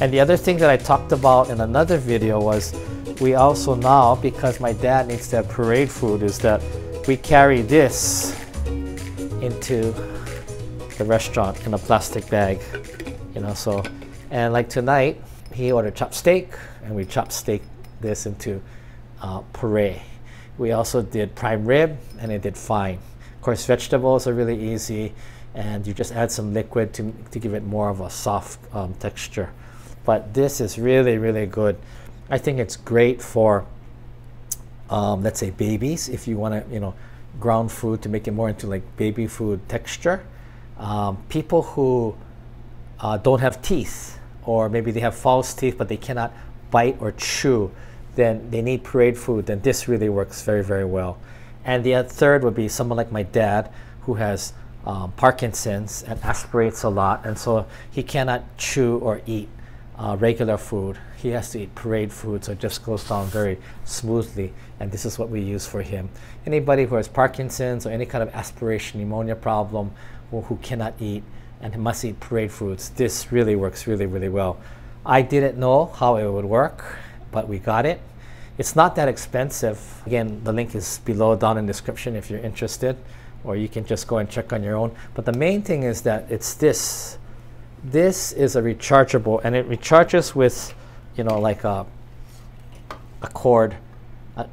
And the other thing that I talked about in another video was we also now, because my dad needs to have parade food, is that we carry this into the restaurant in a plastic bag, you know. So, and like tonight, he ordered chopped steak, and we chopped steak this into puree. We also did prime rib, and it did fine. Of course, vegetables are really easy, and you just add some liquid to give it more of a soft texture. But this is really, really good. I think it's great for, let's say, babies, if you want to, you know, ground food to make it more into like baby food texture. People who don't have teeth, or maybe they have false teeth but they cannot bite or chew, then they need parade food, then this really works very, very well. And the third would be someone like my dad who has Parkinson's and aspirates a lot, and so he cannot chew or eat regular food. He has to eat parade food, so it just goes down very smoothly, and this is what we use for him. Anybody who has Parkinson's or any kind of aspiration pneumonia problem, or who cannot eat and must eat parade foods, this really works really, really well. I didn't know how it would work, but we got it. It's not that expensive. Again, the link is below down in the description if you're interested, or you can just go and check on your own. But the main thing is that it's this. This is a rechargeable, and it recharges with, you know, like a cord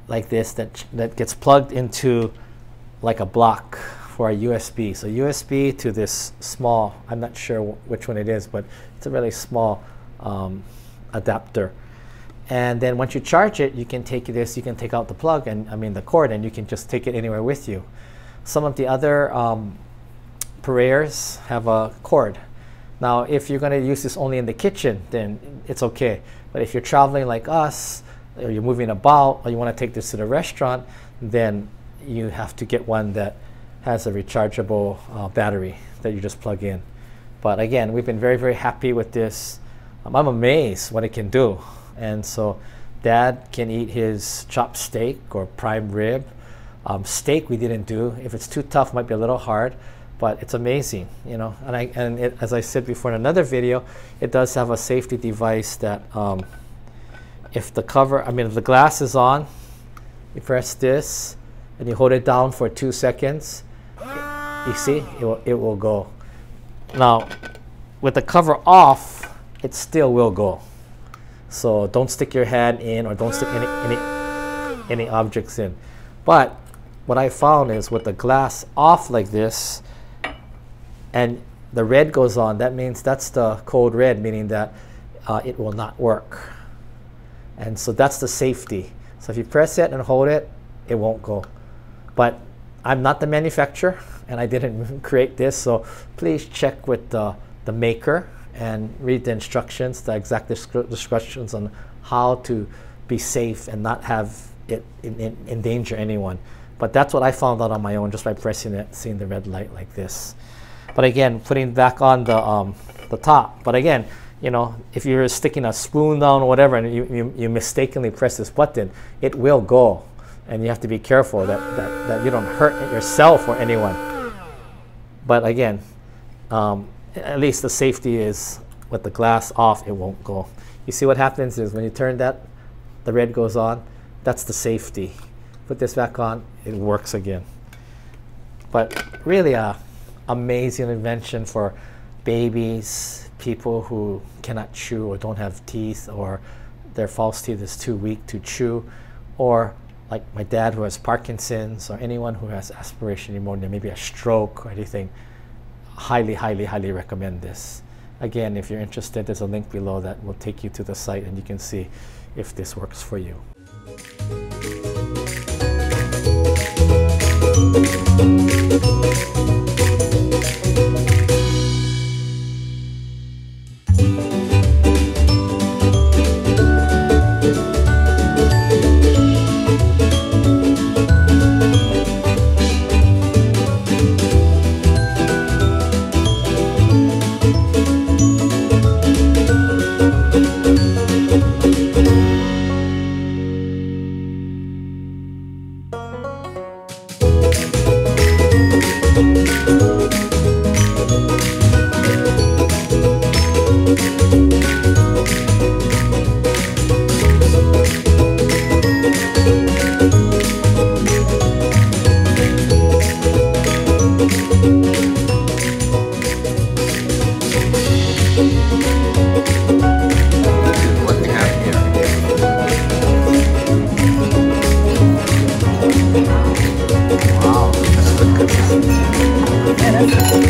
like this that gets plugged into like a block for a USB. So USB to this small, I'm not sure which one it is, but it's a really small adapter. And then once you charge it, you can take this, you can take out the plug, and I mean the cord, and you can just take it anywhere with you. Some of the other pureers have a cord. Now, if you're going to use this only in the kitchen, then it's okay. But if you're traveling like us, or you're moving about, or you want to take this to the restaurant, then you have to get one that has a rechargeable battery that you just plug in. But again, we've been very, very happy with this. I'm amazed what it can do. And so Dad can eat his chopped steak or prime rib. Steak we didn't do. If it's too tough, it might be a little hard, but it's amazing, you know. And as I said before in another video, it does have a safety device that if the cover, if the glass is on, you press this and you hold it down for 2 seconds, you see, it will go. Now, with the cover off, it still will go. So don't stick your hand in, or don't stick any objects in. But what I found is with the glass off like this, and the red goes on, that means that's the code red, meaning that it will not work. And so that's the safety. So if you press it and hold it, it won't go. But I'm not the manufacturer, and I didn't create this, so please check with the maker and read the instructions, the exact instructions on how to be safe and not have it endanger anyone. But that's what I found out on my own just by pressing it, seeing the red light like this. But again, putting back on the top. But again, you know, if you're sticking a spoon down or whatever, and you mistakenly press this button, it will go. And you have to be careful that you don't hurt yourself or anyone. But again, at least the safety is with the glass off, it won't go. You see what happens is when you turn that, the red goes on. That's the safety. Put this back on, it works again. But really a amazing invention for babies, people who cannot chew or don't have teeth, or their false teeth is too weak to chew, or like my dad who has Parkinson's, or anyone who has aspiration pneumonia, maybe a stroke or anything. Highly, highly, highly recommend this. Again, if you're interested, there's a link below that will take you to the site, and you can see if this works for you. again.